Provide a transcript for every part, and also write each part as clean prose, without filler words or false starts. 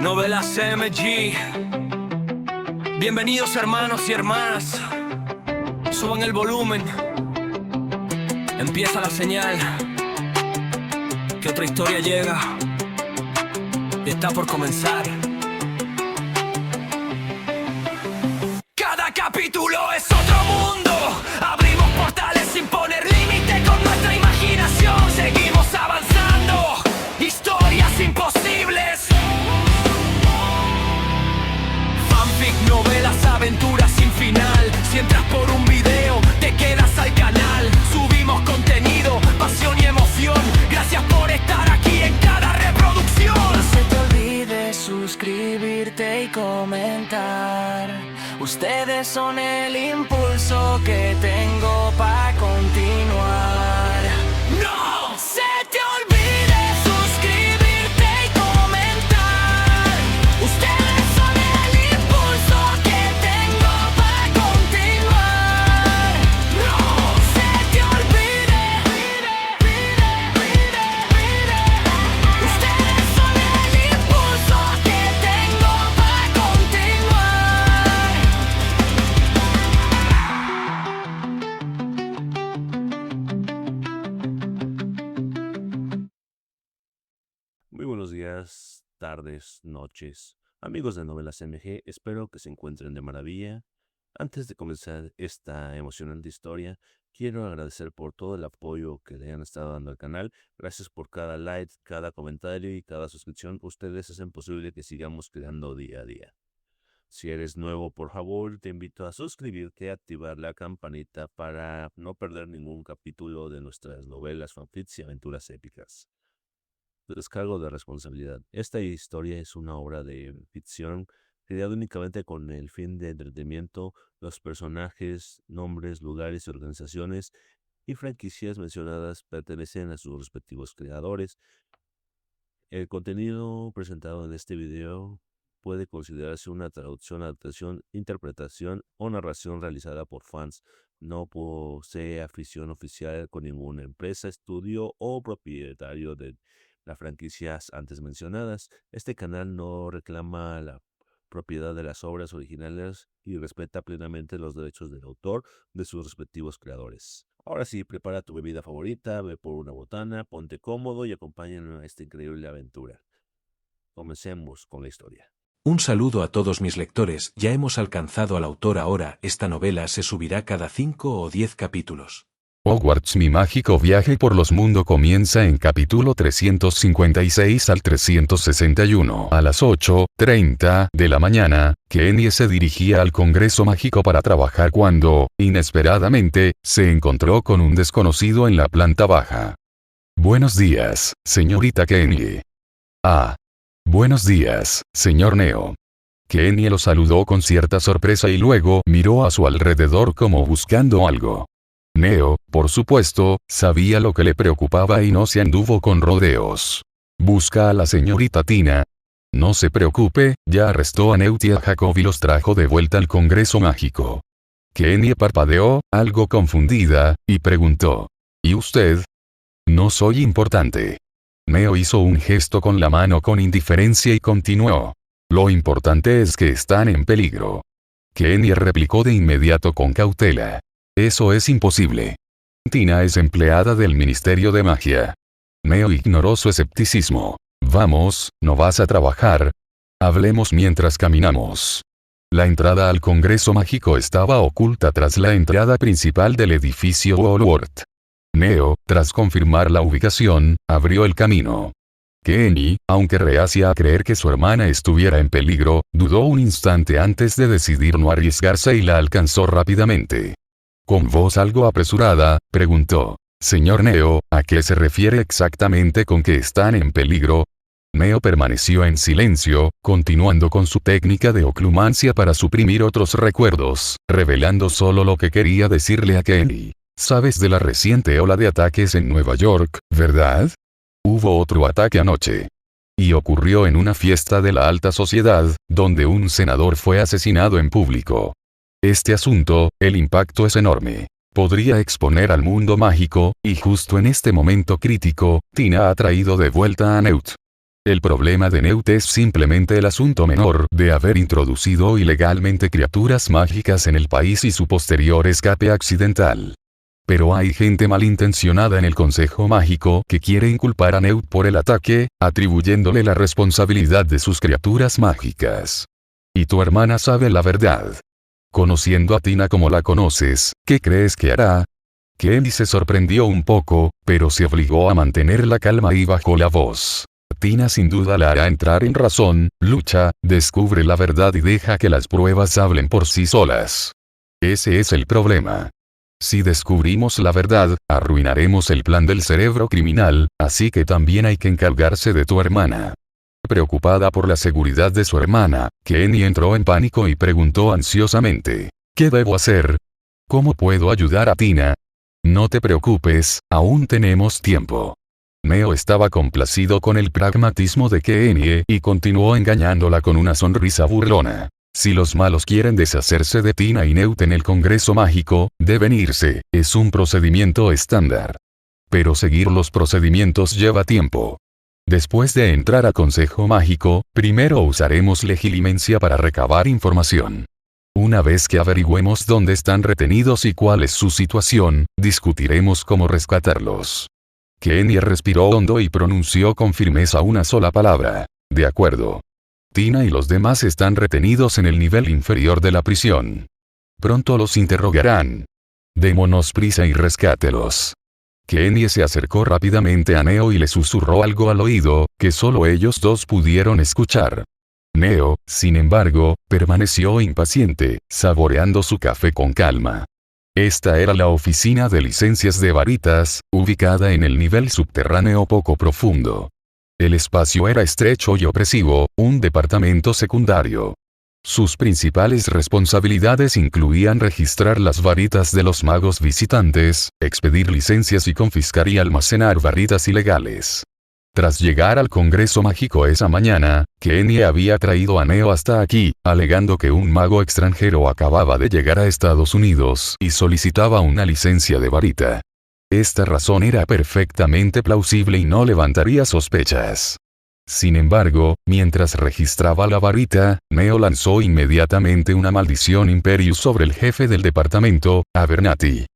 Novelas MG. Bienvenidos hermanos y hermanas. Suban el volumen. Empieza la señal. Que otra historia llega. Y está por comenzar. Cada capítulo es otro mundo. Abrimos portales sin poner límite con nuestra imaginación. Seguimos avanzando. Historias imposibles. Fanfic, novelas, aventuras sin final. Si entras por un video, te quedas al canal. Subimos contenido, pasión y emoción. Gracias por estar aquí en cada reproducción. No se te olvide suscribirte y comentar. Ustedes son el impulso que tengo para continuar. ¡No! Se te olvide suscribirte y comentar. Ustedes son el impulso que tengo para continuar. ¡No! Se te olvide. Ustedes son el impulso que tengo para continuar. Muy buenos días, tardes, noches, amigos de Novelas MG, espero que se encuentren de maravilla. Antes de comenzar esta emocionante historia, quiero agradecer por todo el apoyo que le han estado dando al canal. Gracias por cada like, cada comentario y cada suscripción. Ustedes hacen posible que sigamos creando día a día. Si eres nuevo, por favor, te invito a suscribirte y activar la campanita para no perder ningún capítulo de nuestras novelas, fanfics y aventuras épicas. Descargo de responsabilidad. Esta historia es una obra de ficción creada únicamente con el fin de entretenimiento. Los personajes, nombres, lugares y organizaciones y franquicias mencionadas pertenecen a sus respectivos creadores. El contenido presentado en este video puede considerarse una traducción, adaptación, interpretación o narración realizada por fans. No posee afición oficial con ninguna empresa, estudio o propietario de las franquicias antes mencionadas. Este canal no reclama la propiedad de las obras originales y respeta plenamente los derechos del autor de sus respectivos creadores. Ahora sí, prepara tu bebida favorita, ve por una botana, ponte cómodo y acompáñanos a esta increíble aventura. Comencemos con la historia. Un saludo a todos mis lectores, ya hemos alcanzado al autor ahora, esta novela se subirá cada 5 o 10 capítulos. Hogwarts, mi mágico viaje por los mundos comienza en capítulo 356 al 361. A las 8:30 de la mañana, Kenny se dirigía al Congreso Mágico para trabajar cuando, inesperadamente, se encontró con un desconocido en la planta baja. Buenos días, señorita Kenny. Ah. Buenos días, señor Neo. Kenny lo saludó con cierta sorpresa y luego miró a su alrededor como buscando algo. Neo, por supuesto, sabía lo que le preocupaba y no se anduvo con rodeos. Busca a la señorita Tina. No se preocupe, ya arrestó a Newt y a Jacob y los trajo de vuelta al Congreso Mágico. Kenny parpadeó, algo confundida, y preguntó. ¿Y usted? No soy importante. Neo hizo un gesto con la mano con indiferencia y continuó. Lo importante es que están en peligro. Kenny replicó de inmediato con cautela. Eso es imposible. Tina es empleada del Ministerio de Magia. Neo ignoró su escepticismo. Vamos, ¿no vas a trabajar? Hablemos mientras caminamos. La entrada al Congreso Mágico estaba oculta tras la entrada principal del edificio Hogwarts. Neo, tras confirmar la ubicación, abrió el camino. Kenny, aunque reacia a creer que su hermana estuviera en peligro, dudó un instante antes de decidir no arriesgarse y la alcanzó rápidamente. Con voz algo apresurada, preguntó. Señor Neo, ¿a qué se refiere exactamente con que están en peligro? Neo permaneció en silencio, continuando con su técnica de oclumancia para suprimir otros recuerdos, revelando solo lo que quería decirle a Kenny. Sabes de la reciente ola de ataques en Nueva York, ¿verdad? Hubo otro ataque anoche. Y ocurrió en una fiesta de la alta sociedad, donde un senador fue asesinado en público. Este asunto, el impacto es enorme. Podría exponer al mundo mágico, y justo en este momento crítico, Tina ha traído de vuelta a Newt. El problema de Newt es simplemente el asunto menor de haber introducido ilegalmente criaturas mágicas en el país y su posterior escape accidental. Pero hay gente malintencionada en el Consejo Mágico que quiere inculpar a Newt por el ataque, atribuyéndole la responsabilidad de sus criaturas mágicas. Y tu hermana sabe la verdad. Conociendo a Tina como la conoces, ¿qué crees que hará? Kenny se sorprendió un poco, pero se obligó a mantener la calma y bajó la voz. Tina sin duda la hará entrar en razón, lucha, descubre la verdad y deja que las pruebas hablen por sí solas. Ese es el problema. Si descubrimos la verdad, arruinaremos el plan del cerebro criminal, así que también hay que encargarse de tu hermana. Preocupada por la seguridad de su hermana, Kenny entró en pánico y preguntó ansiosamente, ¿qué debo hacer? ¿Cómo puedo ayudar a Tina? No te preocupes, aún tenemos tiempo. Neo estaba complacido con el pragmatismo de Kenny y continuó engañándola con una sonrisa burlona. Si los malos quieren deshacerse de Tina y Newt en el Congreso Mágico, deben irse, es un procedimiento estándar. Pero seguir los procedimientos lleva tiempo. Después de entrar a Consejo Mágico, primero usaremos legilimencia para recabar información. Una vez que averigüemos dónde están retenidos y cuál es su situación, discutiremos cómo rescatarlos. Kenny respiró hondo y pronunció con firmeza una sola palabra. De acuerdo. Tina y los demás están retenidos en el nivel inferior de la prisión. Pronto los interrogarán. Démonos prisa y rescátelos. Kenny se acercó rápidamente a Neo y le susurró algo al oído, que solo ellos dos pudieron escuchar. Neo, sin embargo, permaneció impaciente, saboreando su café con calma. Esta era la oficina de licencias de varitas, ubicada en el nivel subterráneo poco profundo. El espacio era estrecho y opresivo, un departamento secundario. Sus principales responsabilidades incluían registrar las varitas de los magos visitantes, expedir licencias y confiscar y almacenar varitas ilegales. Tras llegar al Congreso Mágico esa mañana, Kenny había traído a Neo hasta aquí, alegando que un mago extranjero acababa de llegar a Estados Unidos y solicitaba una licencia de varita. Esta razón era perfectamente plausible y no levantaría sospechas. Sin embargo, mientras registraba la varita, Neo lanzó inmediatamente una maldición Imperius sobre el jefe del departamento, Abernathy.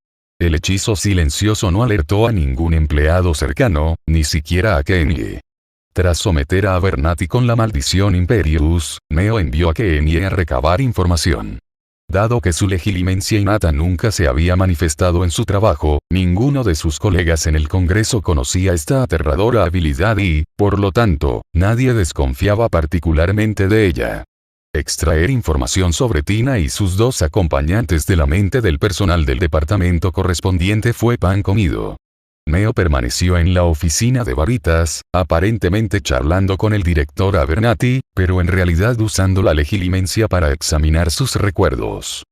El hechizo silencioso no alertó a ningún empleado cercano, ni siquiera a Kenny. Tras someter a Abernathy con la maldición Imperius, Neo envió a Kenny a recabar información. Dado que su legilimencia innata nunca se había manifestado en su trabajo, ninguno de sus colegas en el Congreso conocía esta aterradora habilidad y, por lo tanto, nadie desconfiaba particularmente de ella. Extraer información sobre Tina y sus dos acompañantes de la mente del personal del departamento correspondiente fue pan comido. Neo permaneció en la oficina de varitas, aparentemente charlando con el director Abernathy, pero en realidad usando la legilimencia para examinar sus recuerdos.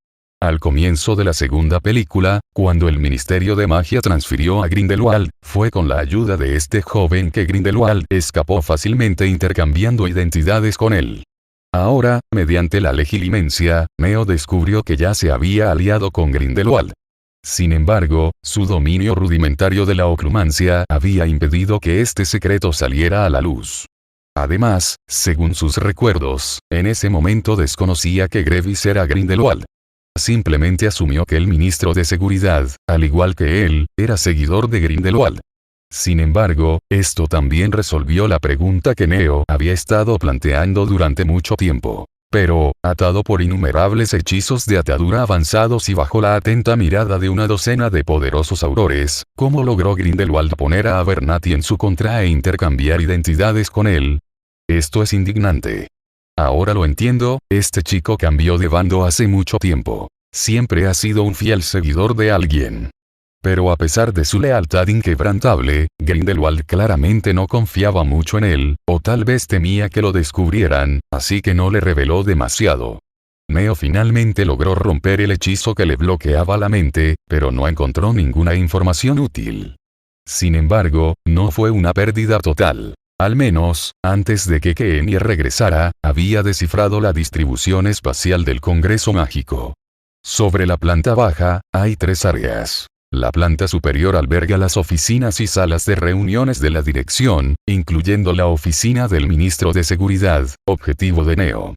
Al comienzo de la segunda película, cuando el Ministerio de Magia transfirió a Grindelwald, fue con la ayuda de este joven que Grindelwald escapó fácilmente intercambiando identidades con él. Ahora, mediante la legilimencia, Neo descubrió que ya se había aliado con Grindelwald. Sin embargo, su dominio rudimentario de la oclumancia había impedido que este secreto saliera a la luz. Además, según sus recuerdos, en ese momento desconocía que Grevis era Grindelwald. Simplemente asumió que el ministro de Seguridad, al igual que él, era seguidor de Grindelwald. Sin embargo, esto también resolvió la pregunta que Neo había estado planteando durante mucho tiempo. Pero, atado por innumerables hechizos de atadura avanzados y bajo la atenta mirada de una docena de poderosos aurores, ¿cómo logró Grindelwald poner a Abernathy en su contra e intercambiar identidades con él? Esto es indignante. Ahora lo entiendo, este chico cambió de bando hace mucho tiempo. Siempre ha sido un fiel seguidor de alguien. Pero a pesar de su lealtad inquebrantable, Grindelwald claramente no confiaba mucho en él, o tal vez temía que lo descubrieran, así que no le reveló demasiado. Neo finalmente logró romper el hechizo que le bloqueaba la mente, pero no encontró ninguna información útil. Sin embargo, no fue una pérdida total. Al menos, antes de que Kenny regresara, había descifrado la distribución espacial del Congreso Mágico. Sobre la planta baja, hay 3 áreas. La planta superior alberga las oficinas y salas de reuniones de la dirección, incluyendo la oficina del ministro de Seguridad, objetivo de Neo.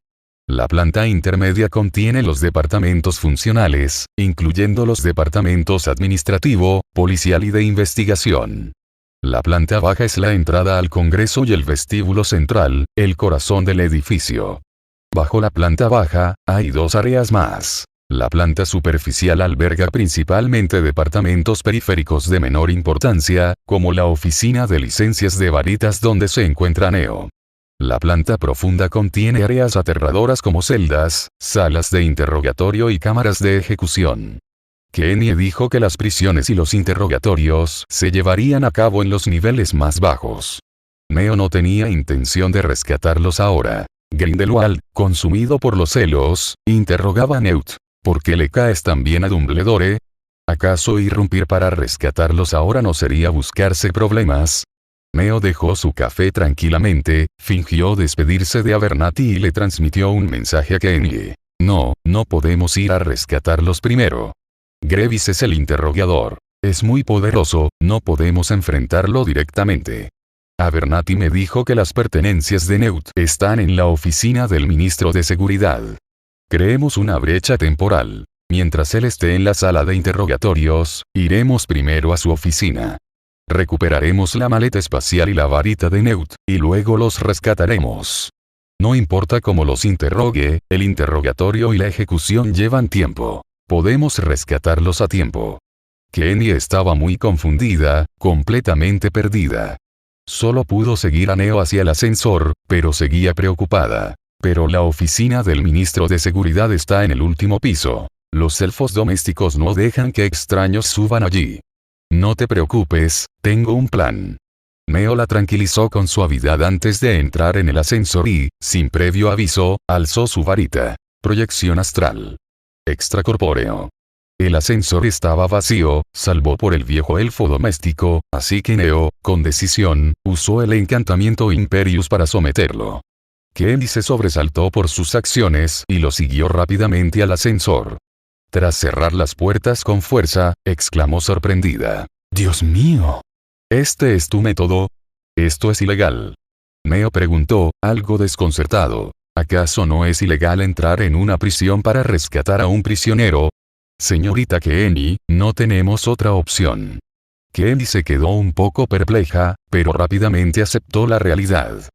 La planta intermedia contiene los departamentos funcionales, incluyendo los departamentos administrativo, policial y de investigación. La planta baja es la entrada al Congreso y el vestíbulo central, el corazón del edificio. Bajo la planta baja, hay 2 áreas más. La planta superficial alberga principalmente departamentos periféricos de menor importancia, como la oficina de licencias de varitas donde se encuentra Neo. La planta profunda contiene áreas aterradoras como celdas, salas de interrogatorio y cámaras de ejecución. Kenny dijo que las prisiones y los interrogatorios se llevarían a cabo en los niveles más bajos. Neo no tenía intención de rescatarlos ahora. Grindelwald, consumido por los celos, interrogaba a Newt. ¿Por qué le caes tan bien a Dumbledore? ¿Acaso irrumpir para rescatarlos ahora no sería buscarse problemas? Neo dejó su café tranquilamente, fingió despedirse de Abernathy y le transmitió un mensaje a Kenny. No podemos ir a rescatarlos primero. Greaves es el interrogador. Es muy poderoso, no podemos enfrentarlo directamente. Abernathy me dijo que las pertenencias de Newt están en la oficina del ministro de Seguridad. Creemos una brecha temporal. Mientras él esté en la sala de interrogatorios, iremos primero a su oficina. Recuperaremos la maleta espacial y la varita de Newt, y luego los rescataremos. No importa cómo los interrogue, el interrogatorio y la ejecución llevan tiempo. Podemos rescatarlos a tiempo. Kenny estaba muy confundida, completamente perdida. Solo pudo seguir a Neo hacia el ascensor, pero seguía preocupada. Pero la oficina del ministro de Seguridad está en el último piso. Los elfos domésticos no dejan que extraños suban allí. No te preocupes, tengo un plan. Neo la tranquilizó con suavidad antes de entrar en el ascensor y, sin previo aviso, alzó su varita. Proyección astral. Extracorpóreo. El ascensor estaba vacío, salvo por el viejo elfo doméstico, así que Neo, con decisión, usó el encantamiento Imperius para someterlo. Kenny se sobresaltó por sus acciones y lo siguió rápidamente al ascensor. Tras cerrar las puertas con fuerza, exclamó sorprendida. ¡Dios mío! ¿Este es tu método? Esto es ilegal. Neo preguntó, algo desconcertado. ¿Acaso no es ilegal entrar en una prisión para rescatar a un prisionero? Señorita Kenny, no tenemos otra opción. Kenny se quedó un poco perpleja, pero rápidamente aceptó la realidad.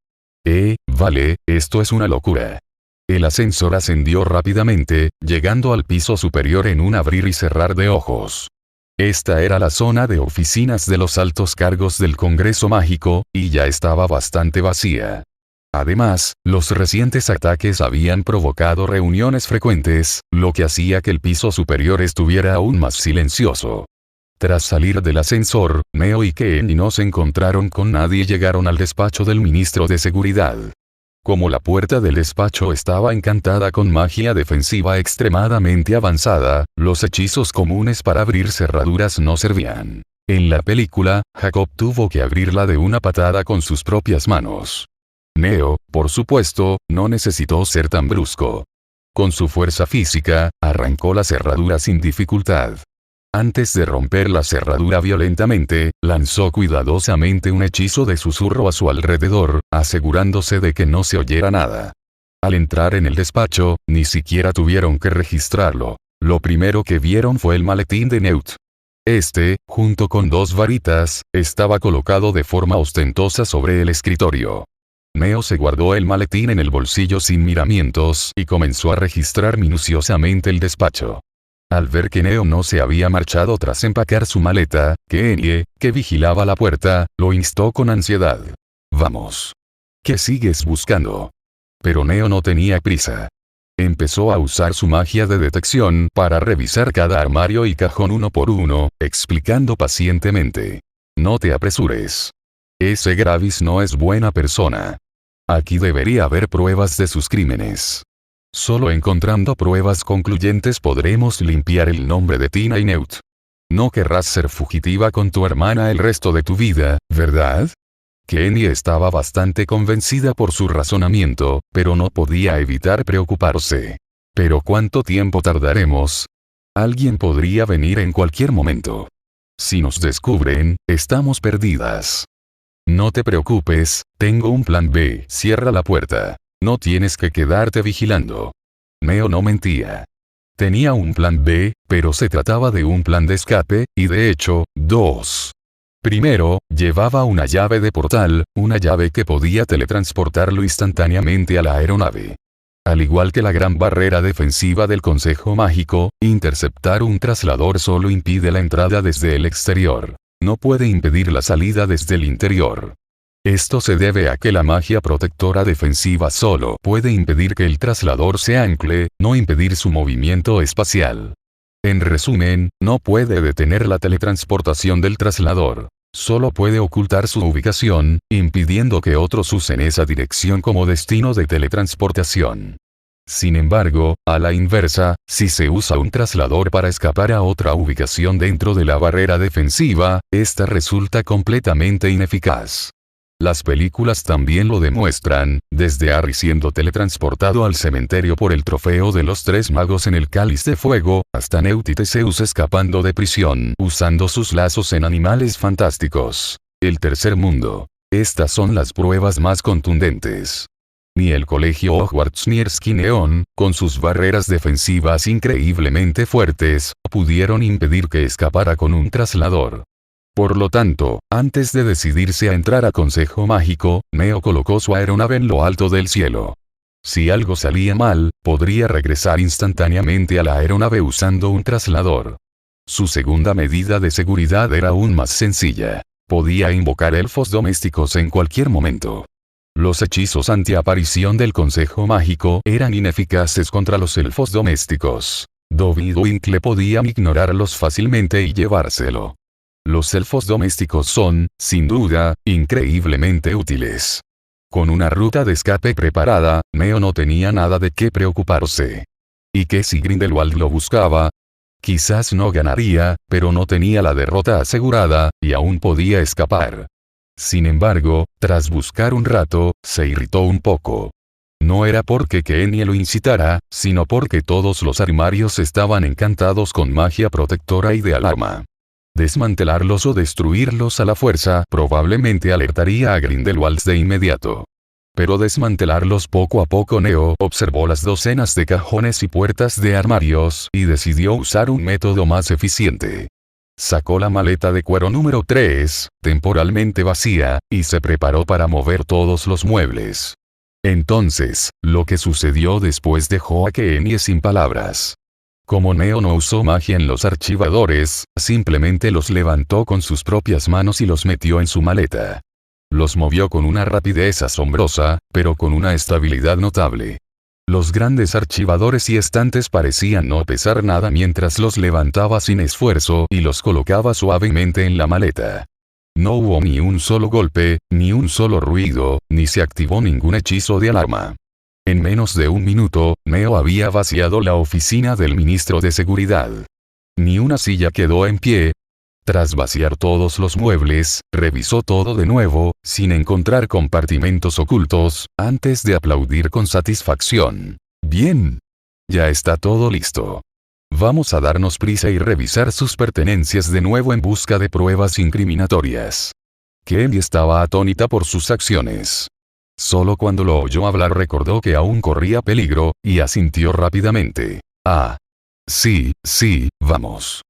Vale, esto es una locura. El ascensor ascendió rápidamente, llegando al piso superior en un abrir y cerrar de ojos. Esta era la zona de oficinas de los altos cargos del Congreso Mágico, y ya estaba bastante vacía. Además, los recientes ataques habían provocado reuniones frecuentes, lo que hacía que el piso superior estuviera aún más silencioso. Tras salir del ascensor, Neo y Kenny no se encontraron con nadie y llegaron al despacho del ministro de Seguridad. Como la puerta del despacho estaba encantada con magia defensiva extremadamente avanzada, los hechizos comunes para abrir cerraduras no servían. En la película, Jacob tuvo que abrirla de una patada con sus propias manos. Neo, por supuesto, no necesitó ser tan brusco. Con su fuerza física, arrancó la cerradura sin dificultad. Antes de romper la cerradura violentamente, lanzó cuidadosamente un hechizo de susurro a su alrededor, asegurándose de que no se oyera nada. Al entrar en el despacho, ni siquiera tuvieron que registrarlo. Lo primero que vieron fue el maletín de Newt. Este, junto con 2 varitas, estaba colocado de forma ostentosa sobre el escritorio. Neo se guardó el maletín en el bolsillo sin miramientos y comenzó a registrar minuciosamente el despacho. Al ver que Neo no se había marchado tras empacar su maleta, Kenny, que vigilaba la puerta, lo instó con ansiedad. «Vamos. ¿Qué sigues buscando?» Pero Neo no tenía prisa. Empezó a usar su magia de detección para revisar cada armario y cajón uno por uno, explicando pacientemente. «No te apresures. Ese Gravis no es buena persona. Aquí debería haber pruebas de sus crímenes. Solo encontrando pruebas concluyentes podremos limpiar el nombre de Tina y Newt. No querrás ser fugitiva con tu hermana el resto de tu vida, ¿verdad?» Kenny estaba bastante convencida por su razonamiento, pero no podía evitar preocuparse. ¿Pero cuánto tiempo tardaremos? Alguien podría venir en cualquier momento. Si nos descubren, estamos perdidas. No te preocupes, tengo un plan B. Cierra la puerta. No tienes que quedarte vigilando. Neo no mentía. Tenía un plan B, pero se trataba de un plan de escape, y de hecho, dos. Primero, llevaba una llave de portal, una llave que podía teletransportarlo instantáneamente a la aeronave. Al igual que la gran barrera defensiva del Consejo Mágico, interceptar un traslador solo impide la entrada desde el exterior. No puede impedir la salida desde el interior. Esto se debe a que la magia protectora defensiva solo puede impedir que el traslador se ancle, no impedir su movimiento espacial. En resumen, no puede detener la teletransportación del traslador. Solo puede ocultar su ubicación, impidiendo que otros usen esa dirección como destino de teletransportación. Sin embargo, a la inversa, si se usa un traslador para escapar a otra ubicación dentro de la barrera defensiva, esta resulta completamente ineficaz. Las películas también lo demuestran, desde Harry siendo teletransportado al cementerio por el trofeo de los 3 magos en el Cáliz de Fuego, hasta Newt y Theseus escapando de prisión usando sus lazos en Animales Fantásticos. El Tercer Mundo. Estas son las pruebas más contundentes. Ni el colegio Hogwarts ni Erskine Neon, con sus barreras defensivas increíblemente fuertes, pudieron impedir que escapara con un traslador. Por lo tanto, antes de decidirse a entrar a Consejo Mágico, Neo colocó su aeronave en lo alto del cielo. Si algo salía mal, podría regresar instantáneamente a la aeronave usando un traslador. Su segunda medida de seguridad era aún más sencilla. Podía invocar elfos domésticos en cualquier momento. Los hechizos antiaparición del Consejo Mágico eran ineficaces contra los elfos domésticos. Dobby y Winkle podían ignorarlos fácilmente y llevárselo. Los elfos domésticos son, sin duda, increíblemente útiles. Con una ruta de escape preparada, Neo no tenía nada de qué preocuparse. ¿Y qué si Grindelwald lo buscaba? Quizás no ganaría, pero no tenía la derrota asegurada, y aún podía escapar. Sin embargo, tras buscar un rato, se irritó un poco. No era porque Kenny lo incitara, sino porque todos los armarios estaban encantados con magia protectora y de alarma. Desmantelarlos o destruirlos a la fuerza probablemente alertaría a Grindelwald de inmediato. Pero desmantelarlos poco a poco. Neo observó las docenas de cajones y puertas de armarios y decidió usar un método más eficiente. Sacó la maleta de cuero número 3, temporalmente vacía, y se preparó para mover todos los muebles. Entonces, lo que sucedió después dejó a Kenny sin palabras. Como Neo no usó magia en los archivadores, simplemente los levantó con sus propias manos y los metió en su maleta. Los movió con una rapidez asombrosa, pero con una estabilidad notable. Los grandes archivadores y estantes parecían no pesar nada mientras los levantaba sin esfuerzo y los colocaba suavemente en la maleta. No hubo ni un solo golpe, ni un solo ruido, ni se activó ningún hechizo de alarma. En menos de un minuto, Neo había vaciado la oficina del ministro de Seguridad. Ni una silla quedó en pie. Tras vaciar todos los muebles, revisó todo de nuevo, sin encontrar compartimentos ocultos, antes de aplaudir con satisfacción. Bien. Ya está todo listo. Vamos a darnos prisa y revisar sus pertenencias de nuevo en busca de pruebas incriminatorias. Kenny estaba atónita por sus acciones. Solo cuando lo oyó hablar recordó que aún corría peligro, y asintió rápidamente. Ah. Sí, vamos.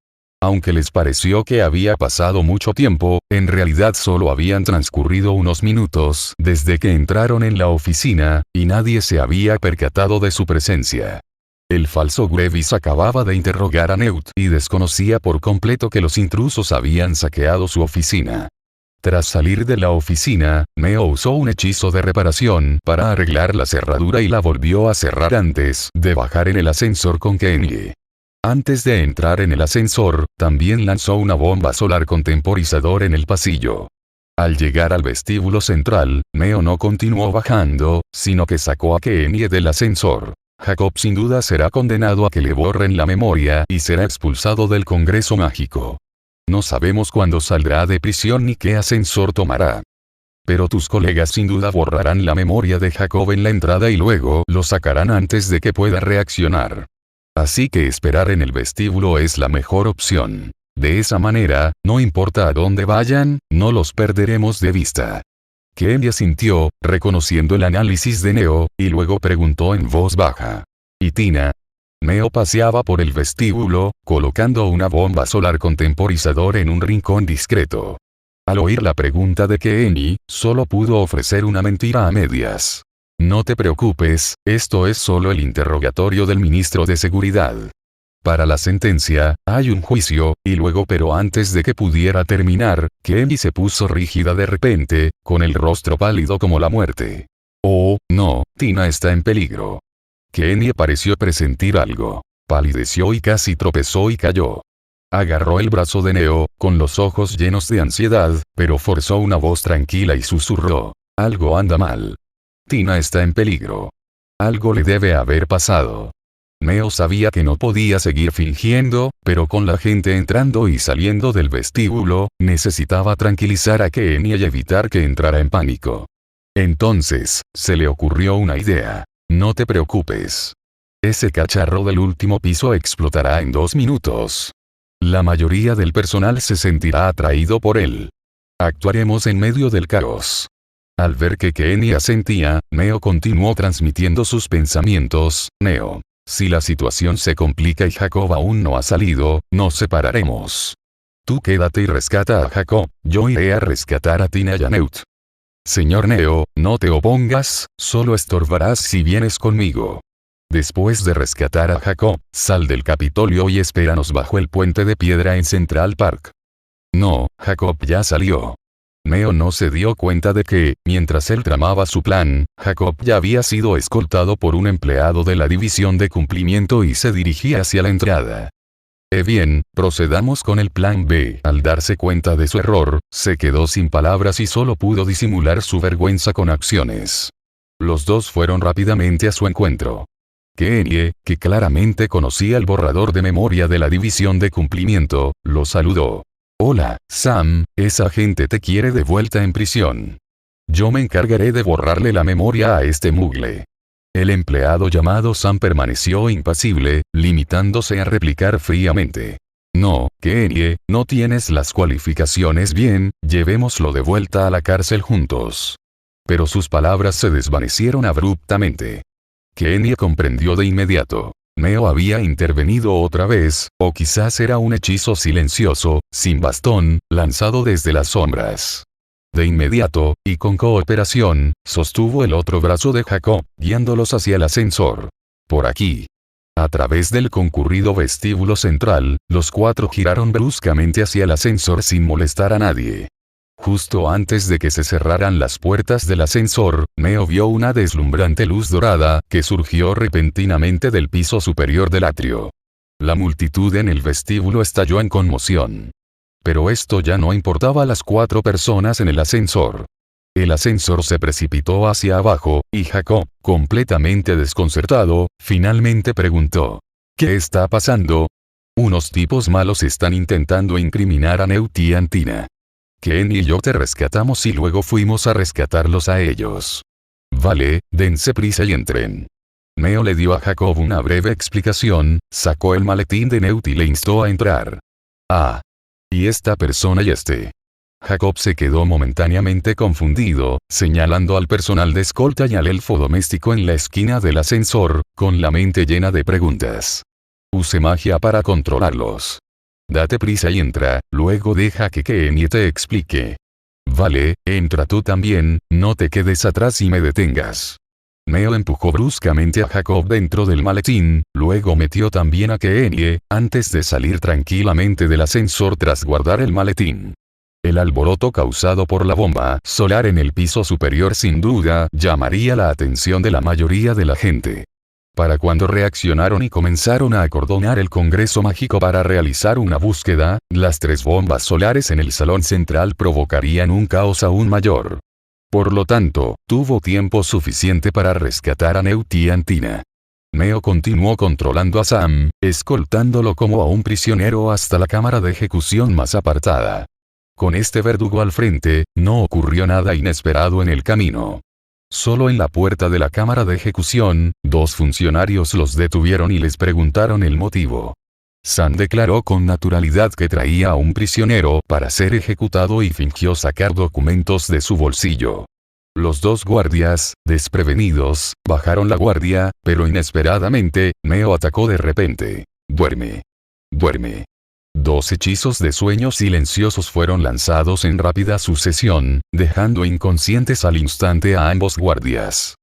Aunque les pareció que había pasado mucho tiempo, en realidad solo habían transcurrido unos minutos desde que entraron en la oficina, y nadie se había percatado de su presencia. El falso Gravis acababa de interrogar a Newt y desconocía por completo que los intrusos habían saqueado su oficina. Tras salir de la oficina, Neo usó un hechizo de reparación para arreglar la cerradura y la volvió a cerrar antes de bajar en el ascensor con Kenny. Antes de entrar en el ascensor, también lanzó una bomba solar con temporizador en el pasillo. Al llegar al vestíbulo central, Neo no continuó bajando, sino que sacó a Kenny del ascensor. Jacob sin duda será condenado a que le borren la memoria y será expulsado del Congreso Mágico. No sabemos cuándo saldrá de prisión ni qué ascensor tomará. Pero tus colegas sin duda borrarán la memoria de Jacob en la entrada y luego lo sacarán antes de que pueda reaccionar. Así que esperar en el vestíbulo es la mejor opción. De esa manera, no importa a dónde vayan, no los perderemos de vista. Kenny asintió, reconociendo el análisis de Neo, y luego preguntó en voz baja. ¿Y Tina? Neo paseaba por el vestíbulo, colocando una bomba solar con temporizador en un rincón discreto. Al oír la pregunta de Kenny, solo pudo ofrecer una mentira a medias. No te preocupes, esto es solo el interrogatorio del ministro de Seguridad. Para la sentencia, hay un juicio, y luego pero antes de que pudiera terminar, Kenny se puso rígida de repente, con el rostro pálido como la muerte. Oh, no, Tina está en peligro. Kenny pareció presentir algo. Palideció y casi tropezó y cayó. Agarró el brazo de Neo, con los ojos llenos de ansiedad, pero forzó una voz tranquila y susurró. Algo anda mal. Tina está en peligro. Algo le debe haber pasado. Neo sabía que no podía seguir fingiendo, pero con la gente entrando y saliendo del vestíbulo, necesitaba tranquilizar a Kenny y evitar que entrara en pánico. Entonces, se le ocurrió una idea. No te preocupes. Ese cacharro del último piso explotará en 2 minutos. La mayoría del personal se sentirá atraído por él. Actuaremos en medio del caos. Al ver que Kenny asentía, Neo continuó transmitiendo sus pensamientos. Neo. Si la situación se complica y Jacob aún no ha salido, nos separaremos. Tú quédate y rescata a Jacob, yo iré a rescatar a Tina y a Newt. Señor Neo, no te opongas, solo estorbarás si vienes conmigo. Después de rescatar a Jacob, sal del Capitolio y espéranos bajo el puente de piedra en Central Park. No, Jacob ya salió. Neo no se dio cuenta de que, mientras él tramaba su plan, Jacob ya había sido escoltado por un empleado de la división de cumplimiento y se dirigía hacia la entrada. Bien, procedamos con el plan B. Al darse cuenta de su error, se quedó sin palabras y solo pudo disimular su vergüenza con acciones. Los dos fueron rápidamente a su encuentro. Kenny, que claramente conocía el borrador de memoria de la división de cumplimiento, lo saludó. Hola, Sam, esa gente te quiere de vuelta en prisión. Yo me encargaré de borrarle la memoria a este mugle. El empleado llamado Sam permaneció impasible, limitándose a replicar fríamente. No, Kenny, no tienes las cualificaciones bien, llevémoslo de vuelta a la cárcel juntos. Pero sus palabras se desvanecieron abruptamente. Kenny comprendió de inmediato. Neo había intervenido otra vez, o quizás era un hechizo silencioso, sin bastón, lanzado desde las sombras. De inmediato, y con cooperación, sostuvo el otro brazo de Jacob, guiándolos hacia el ascensor. Por aquí. A través del concurrido vestíbulo central, los 4 giraron bruscamente hacia el ascensor sin molestar a nadie. Justo antes de que se cerraran las puertas del ascensor, Neo vio una deslumbrante luz dorada, que surgió repentinamente del piso superior del atrio. La multitud en el vestíbulo estalló en conmoción. Pero esto ya no importaba a las 4 personas en el ascensor. El ascensor se precipitó hacia abajo, y Jacob, completamente desconcertado, finalmente preguntó. ¿Qué está pasando? Unos tipos malos están intentando incriminar a Newt y a Tina. Kenny y yo te rescatamos y luego fuimos a rescatarlos a ellos. Vale, dense prisa y entren. Neo le dio a Jacob una breve explicación, sacó el maletín de Newt y le instó a entrar. Ah. Y esta persona y este. Jacob se quedó momentáneamente confundido, señalando al personal de escolta y al elfo doméstico en la esquina del ascensor, con la mente llena de preguntas. Use magia para controlarlos. Date prisa y entra, luego deja que Kenny te explique. Vale, entra tú también, no te quedes atrás y me detengas. Neo empujó bruscamente a Jacob dentro del maletín, luego metió también a Kenny, antes de salir tranquilamente del ascensor tras guardar el maletín. El alboroto causado por la bomba solar en el piso superior sin duda llamaría la atención de la mayoría de la gente. Para cuando reaccionaron y comenzaron a acordonar el Congreso Mágico para realizar una búsqueda, las 3 bombas solares en el salón central provocarían un caos aún mayor. Por lo tanto, tuvo tiempo suficiente para rescatar a Newt y a Tina. Neo continuó controlando a Sam, escoltándolo como a un prisionero hasta la cámara de ejecución más apartada. Con este verdugo al frente, no ocurrió nada inesperado en el camino. Solo en la puerta de la cámara de ejecución, 2 funcionarios los detuvieron y les preguntaron el motivo. San declaró con naturalidad que traía a un prisionero para ser ejecutado y fingió sacar documentos de su bolsillo. Los dos guardias, desprevenidos, bajaron la guardia, pero inesperadamente, Neo atacó de repente. Duerme. Duerme. 2 hechizos de sueño silenciosos fueron lanzados en rápida sucesión, dejando inconscientes al instante a ambos guardias.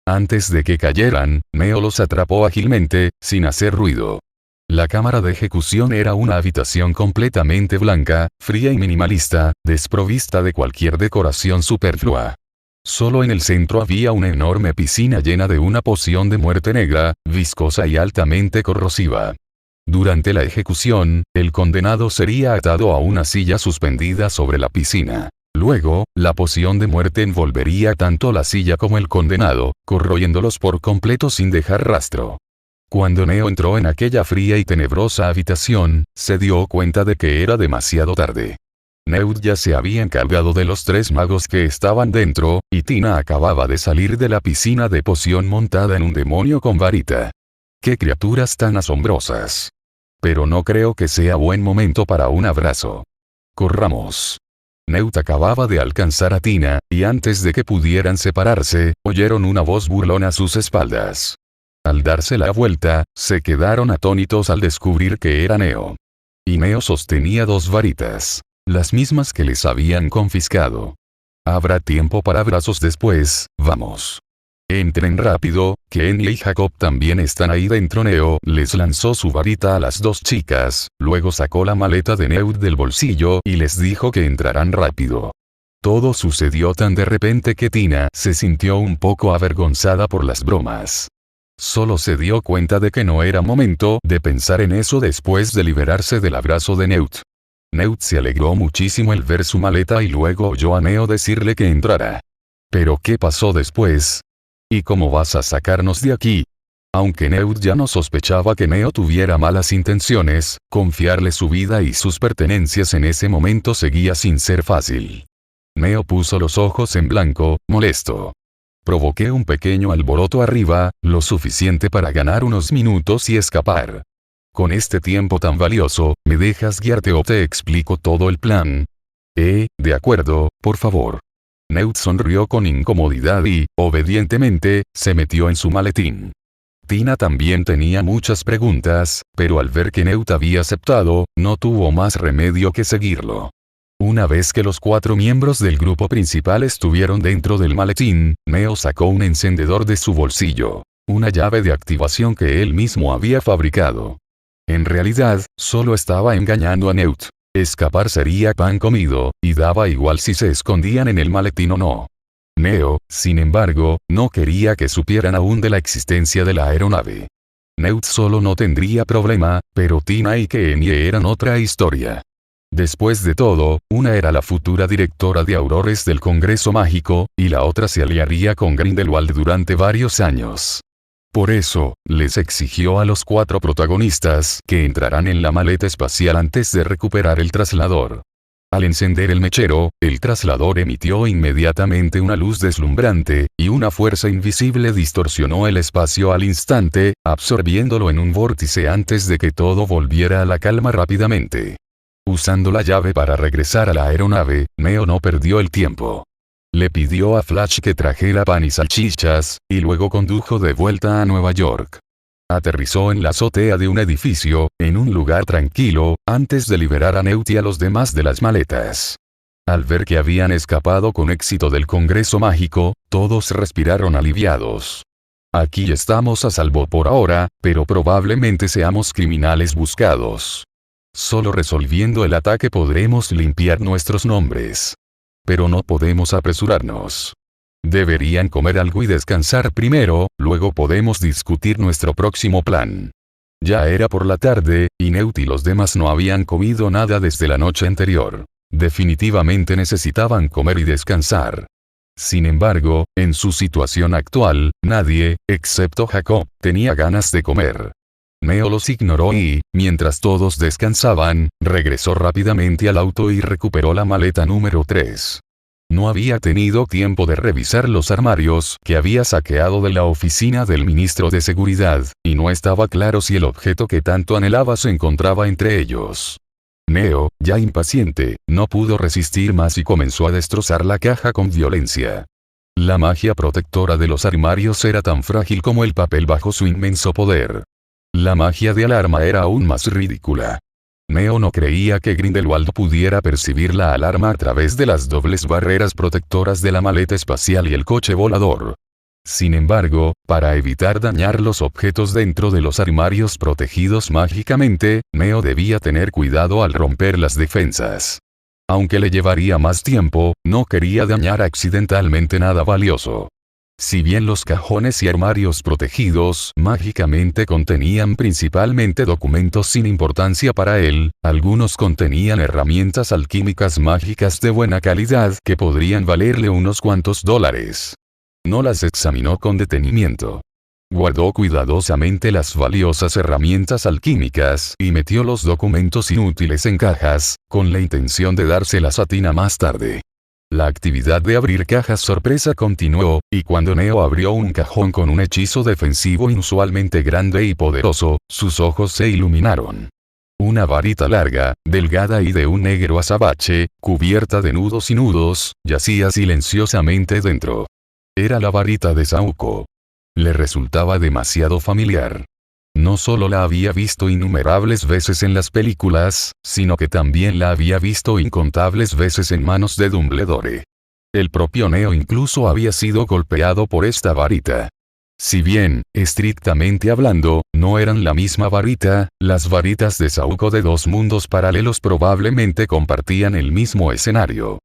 Antes de que cayeran, Neo los atrapó ágilmente, sin hacer ruido. La cámara de ejecución era una habitación completamente blanca, fría y minimalista, desprovista de cualquier decoración superflua. Solo en el centro había una enorme piscina llena de una poción de muerte negra, viscosa y altamente corrosiva. Durante la ejecución, el condenado sería atado a una silla suspendida sobre la piscina. Luego, la poción de muerte envolvería tanto la silla como el condenado, corroyéndolos por completo sin dejar rastro. Cuando Neo entró en aquella fría y tenebrosa habitación, se dio cuenta de que era demasiado tarde. Neud ya se había encargado de los 3 magos que estaban dentro, y Tina acababa de salir de la piscina de poción montada en un demonio con varita. ¡Qué criaturas tan asombrosas! Pero no creo que sea buen momento para un abrazo. Corramos. Neud acababa de alcanzar a Tina, y antes de que pudieran separarse, oyeron una voz burlona a sus espaldas. Al darse la vuelta, se quedaron atónitos al descubrir que era Neo. Y Neo sostenía 2 varitas, las mismas que les habían confiscado. Habrá tiempo para abrazos después, vamos. Entren rápido, Kenny y Jacob también están ahí dentro. Neo les lanzó su varita a las 2 chicas, luego sacó la maleta de Neud del bolsillo y les dijo que entrarán rápido. Todo sucedió tan de repente que Tina se sintió un poco avergonzada por las bromas. Solo se dio cuenta de que no era momento de pensar en eso después de liberarse del abrazo de Neud. Neud se alegró muchísimo al ver su maleta y luego oyó a Neo decirle que entrara. ¿Pero qué pasó después? ¿Y cómo vas a sacarnos de aquí? Aunque Neud ya no sospechaba que Neo tuviera malas intenciones, confiarle su vida y sus pertenencias en ese momento seguía sin ser fácil. Neo puso los ojos en blanco, molesto. Provoqué un pequeño alboroto arriba, lo suficiente para ganar unos minutos y escapar. Con este tiempo tan valioso, ¿me dejas guiarte o te explico todo el plan? De acuerdo, por favor. Neud sonrió con incomodidad y, obedientemente, se metió en su maletín. Tina también tenía muchas preguntas, pero al ver que Neud había aceptado, no tuvo más remedio que seguirlo. Una vez que los 4 miembros del grupo principal estuvieron dentro del maletín, Neo sacó un encendedor de su bolsillo. Una llave de activación que él mismo había fabricado. En realidad, solo estaba engañando a Neud. Escapar sería pan comido, y daba igual si se escondían en el maletín o no. Neo, sin embargo, no quería que supieran aún de la existencia de la aeronave. Neud solo no tendría problema, pero Tina y Kenny eran otra historia. Después de todo, una era la futura directora de Aurores del Congreso Mágico, y la otra se aliaría con Grindelwald durante varios años. Por eso, les exigió a los 4 protagonistas que entrarán en la maleta espacial antes de recuperar el traslador. Al encender el mechero, el traslador emitió inmediatamente una luz deslumbrante, y una fuerza invisible distorsionó el espacio al instante, absorbiéndolo en un vórtice antes de que todo volviera a la calma rápidamente. Usando la llave para regresar a la aeronave, Neo no perdió el tiempo. Le pidió a Flash que trajera pan y salchichas, y luego condujo de vuelta a Nueva York. Aterrizó en la azotea de un edificio, en un lugar tranquilo, antes de liberar a Neud y a los demás de las maletas. Al ver que habían escapado con éxito del Congreso Mágico, todos respiraron aliviados. Aquí estamos a salvo por ahora, pero probablemente seamos criminales buscados. Solo resolviendo el ataque podremos limpiar nuestros nombres. Pero no podemos apresurarnos. Deberían comer algo y descansar primero, luego podemos discutir nuestro próximo plan. Ya era por la tarde, y Neud y los demás no habían comido nada desde la noche anterior. Definitivamente necesitaban comer y descansar. Sin embargo, en su situación actual, nadie, excepto Jacob, tenía ganas de comer. Neo los ignoró y, mientras todos descansaban, regresó rápidamente al auto y recuperó la maleta número 3. No había tenido tiempo de revisar los armarios que había saqueado de la oficina del ministro de Seguridad, y no estaba claro si el objeto que tanto anhelaba se encontraba entre ellos. Neo, ya impaciente, no pudo resistir más y comenzó a destrozar la caja con violencia. La magia protectora de los armarios era tan frágil como el papel bajo su inmenso poder. La magia de alarma era aún más ridícula. Neo no creía que Grindelwald pudiera percibir la alarma a través de las dobles barreras protectoras de la maleta espacial y el coche volador. Sin embargo, para evitar dañar los objetos dentro de los armarios protegidos mágicamente, Neo debía tener cuidado al romper las defensas. Aunque le llevaría más tiempo, no quería dañar accidentalmente nada valioso. Si bien los cajones y armarios protegidos mágicamente contenían principalmente documentos sin importancia para él, algunos contenían herramientas alquímicas mágicas de buena calidad que podrían valerle unos cuantos dólares. No las examinó con detenimiento. Guardó cuidadosamente las valiosas herramientas alquímicas y metió los documentos inútiles en cajas, con la intención de dárselas a Tina más tarde. La actividad de abrir cajas sorpresa continuó, y cuando Neo abrió un cajón con un hechizo defensivo inusualmente grande y poderoso, sus ojos se iluminaron. Una varita larga, delgada y de un negro azabache, cubierta de nudos y nudos, yacía silenciosamente dentro. Era la varita de Saúco. Le resultaba demasiado familiar. No solo la había visto innumerables veces en las películas, sino que también la había visto incontables veces en manos de Dumbledore. El propio Neo incluso había sido golpeado por esta varita. Si bien, estrictamente hablando, no eran la misma varita, las varitas de Saúco de dos mundos paralelos probablemente compartían el mismo escenario.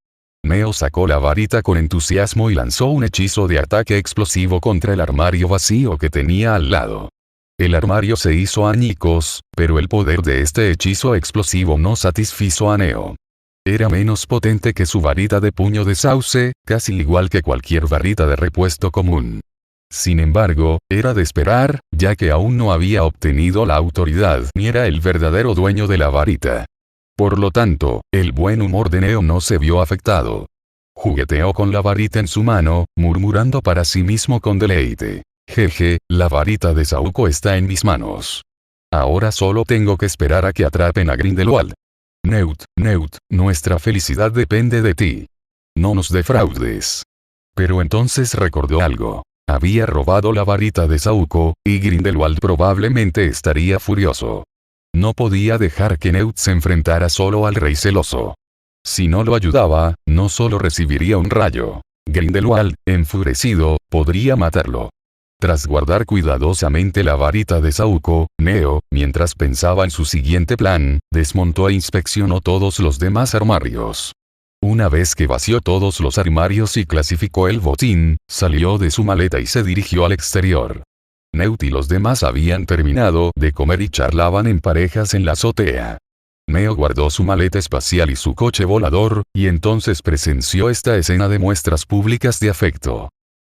Neo sacó la varita con entusiasmo y lanzó un hechizo de ataque explosivo contra el armario vacío que tenía al lado. El armario se hizo añicos, pero el poder de este hechizo explosivo no satisfizo a Neo. Era menos potente que su varita de puño de sauce, casi igual que cualquier varita de repuesto común. Sin embargo, era de esperar, ya que aún no había obtenido la autoridad ni era el verdadero dueño de la varita. Por lo tanto, el buen humor de Neo no se vio afectado. Jugueteó con la varita en su mano, murmurando para sí mismo con deleite. Jeje, la varita de Saúco está en mis manos. Ahora solo tengo que esperar a que atrapen a Grindelwald. Newt, nuestra felicidad depende de ti. No nos defraudes. Pero entonces recordó algo. Había robado la varita de Saúco, y Grindelwald probablemente estaría furioso. No podía dejar que Newt se enfrentara solo al rey celoso. Si no lo ayudaba, no solo recibiría un rayo. Grindelwald, enfurecido, podría matarlo. Tras guardar cuidadosamente la varita de Saúco, Neo, mientras pensaba en su siguiente plan, desmontó e inspeccionó todos los demás armarios. Una vez que vació todos los armarios y clasificó el botín, salió de su maleta y se dirigió al exterior. Newt y los demás habían terminado de comer y charlaban en parejas en la azotea. Neo guardó su maleta espacial y su coche volador, y entonces presenció esta escena de muestras públicas de afecto.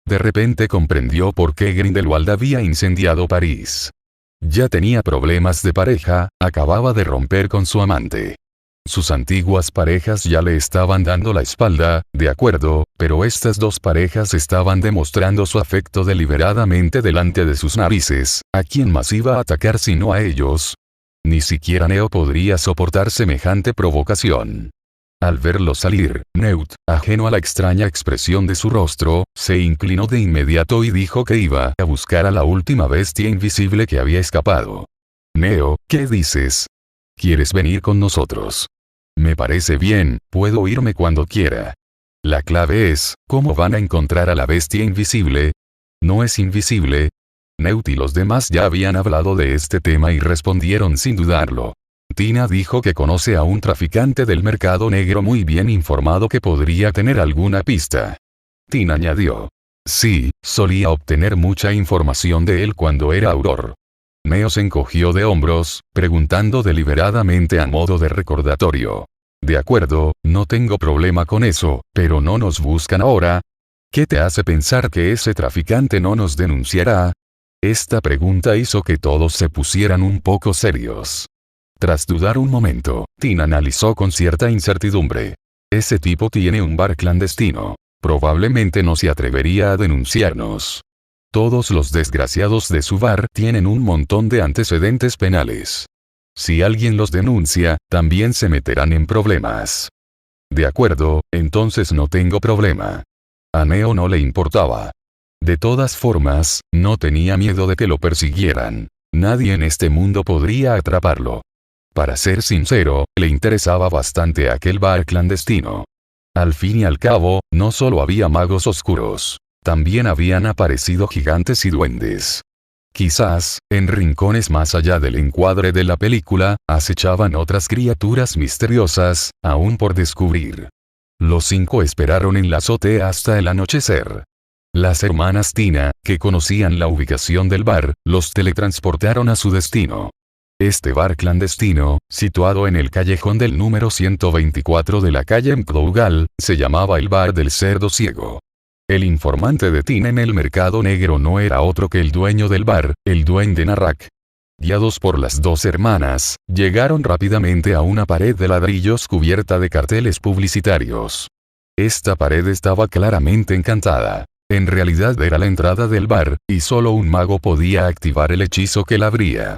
De repente comprendió por qué Grindelwald había incendiado París. Ya tenía problemas de pareja, acababa de romper con su amante. Sus antiguas parejas ya le estaban dando la espalda, de acuerdo, pero estas dos parejas estaban demostrando su afecto deliberadamente delante de sus narices. ¿A quién más iba a atacar sino a ellos? Ni siquiera Neo podría soportar semejante provocación. Al verlo salir, Newt, ajeno a la extraña expresión de su rostro, se inclinó de inmediato y dijo que iba a buscar a la última bestia invisible que había escapado. Neo, ¿qué dices? ¿Quieres venir con nosotros? Me parece bien, puedo irme cuando quiera. La clave es, ¿cómo van a encontrar a la bestia invisible? ¿No es invisible? Newt y los demás ya habían hablado de este tema y respondieron sin dudarlo. Tina dijo que conoce a un traficante del mercado negro muy bien informado que podría tener alguna pista. Tina añadió. Sí, solía obtener mucha información de él cuando era Auror. Neo se encogió de hombros, preguntando deliberadamente a modo de recordatorio. De acuerdo, no tengo problema con eso, pero no nos buscan ahora. ¿Qué te hace pensar que ese traficante no nos denunciará? Esta pregunta hizo que todos se pusieran un poco serios. Tras dudar un momento, Tina analizó con cierta incertidumbre. Ese tipo tiene un bar clandestino. Probablemente no se atrevería a denunciarnos. Todos los desgraciados de su bar tienen un montón de antecedentes penales. Si alguien los denuncia, también se meterán en problemas. De acuerdo, entonces no tengo problema. A Neo no le importaba. De todas formas, no tenía miedo de que lo persiguieran. Nadie en este mundo podría atraparlo. Para ser sincero, le interesaba bastante aquel bar clandestino. Al fin y al cabo, no solo había magos oscuros. También habían aparecido gigantes y duendes. Quizás, en rincones más allá del encuadre de la película, acechaban otras criaturas misteriosas, aún por descubrir. Los 5 esperaron en la azotea hasta el anochecer. Las hermanas Tina, que conocían la ubicación del bar, los teletransportaron a su destino. Este bar clandestino, situado en el callejón del número 124 de la calle Mcdougal, se llamaba el Bar del Cerdo Ciego. El informante de Tina en el mercado negro no era otro que el dueño del bar, el duende Narrak. Guiados por las 2 hermanas, llegaron rápidamente a una pared de ladrillos cubierta de carteles publicitarios. Esta pared estaba claramente encantada. En realidad era la entrada del bar, y solo un mago podía activar el hechizo que la abría.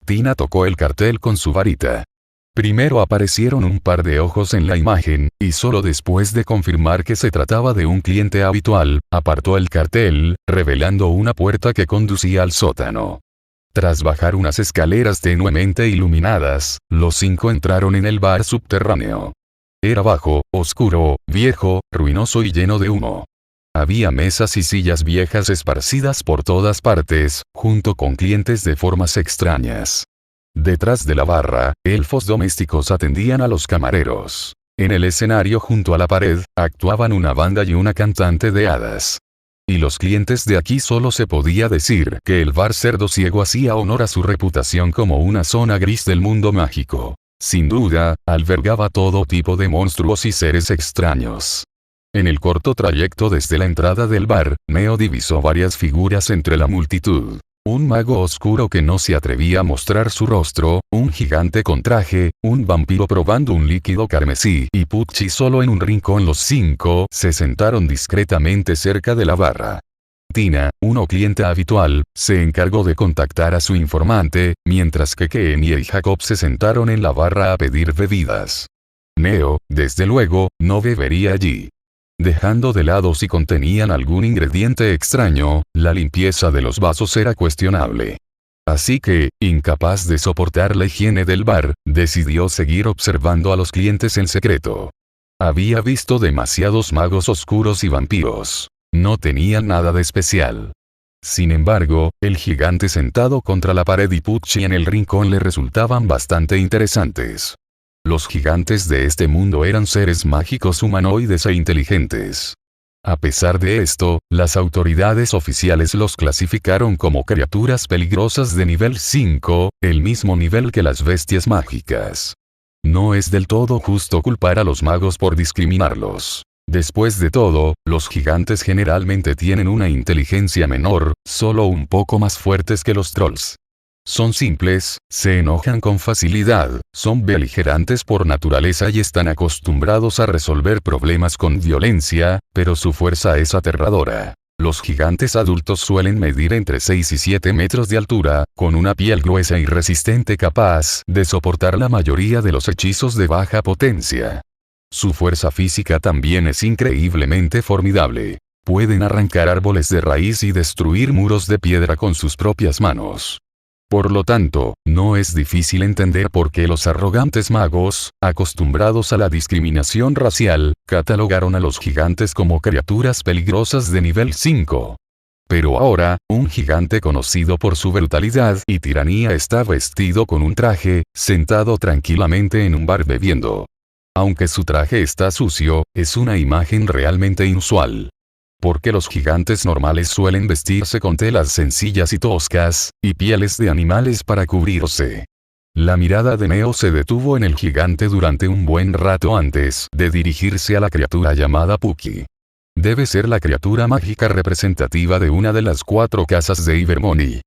Tina tocó el cartel con su varita. Primero aparecieron un par de ojos en la imagen, y solo después de confirmar que se trataba de un cliente habitual, apartó el cartel, revelando una puerta que conducía al sótano. Tras bajar unas escaleras tenuemente iluminadas, los 5 entraron en el bar subterráneo. Era bajo, oscuro, viejo, ruinoso y lleno de humo. Había mesas y sillas viejas esparcidas por todas partes, junto con clientes de formas extrañas. Detrás de la barra, elfos domésticos atendían a los camareros. En el escenario junto a la pared, actuaban una banda y una cantante de hadas. Y los clientes de aquí solo se podía decir que el bar Cerdo Ciego hacía honor a su reputación como una zona gris del mundo mágico. Sin duda, albergaba todo tipo de monstruos y seres extraños. En el corto trayecto desde la entrada del bar, Neo divisó varias figuras entre la multitud. Un mago oscuro que no se atrevía a mostrar su rostro, un gigante con traje, un vampiro probando un líquido carmesí y Pucci solo en un rincón. Los 5 se sentaron discretamente cerca de la barra. Tina, un cliente habitual, se encargó de contactar a su informante, mientras que Kenya y Jacob se sentaron en la barra a pedir bebidas. Neo, desde luego, no bebería allí. Dejando de lado si contenían algún ingrediente extraño, la limpieza de los vasos era cuestionable. Así que, incapaz de soportar la higiene del bar, decidió seguir observando a los clientes en secreto. Había visto demasiados magos oscuros y vampiros. No tenían nada de especial. Sin embargo, el gigante sentado contra la pared y Pucci en el rincón le resultaban bastante interesantes. Los gigantes de este mundo eran seres mágicos humanoides e inteligentes. A pesar de esto, las autoridades oficiales los clasificaron como criaturas peligrosas de nivel 5, el mismo nivel que las bestias mágicas. No es del todo justo culpar a los magos por discriminarlos. Después de todo, los gigantes generalmente tienen una inteligencia menor, solo un poco más fuertes que los trolls. Son simples, se enojan con facilidad, son beligerantes por naturaleza y están acostumbrados a resolver problemas con violencia, pero su fuerza es aterradora. Los gigantes adultos suelen medir entre 6 y 7 metros de altura, con una piel gruesa y resistente capaz de soportar la mayoría de los hechizos de baja potencia. Su fuerza física también es increíblemente formidable. Pueden arrancar árboles de raíz y destruir muros de piedra con sus propias manos. Por lo tanto, no es difícil entender por qué los arrogantes magos, acostumbrados a la discriminación racial, catalogaron a los gigantes como criaturas peligrosas de nivel 5. Pero ahora, un gigante conocido por su brutalidad y tiranía está vestido con un traje, sentado tranquilamente en un bar bebiendo. Aunque su traje está sucio, es una imagen realmente inusual. Porque los gigantes normales suelen vestirse con telas sencillas y toscas, y pieles de animales para cubrirse. La mirada de Neo se detuvo en el gigante durante un buen rato antes de dirigirse a la criatura llamada Pucci. Debe ser la criatura mágica representativa de una de las 4 casas de Ivermoni.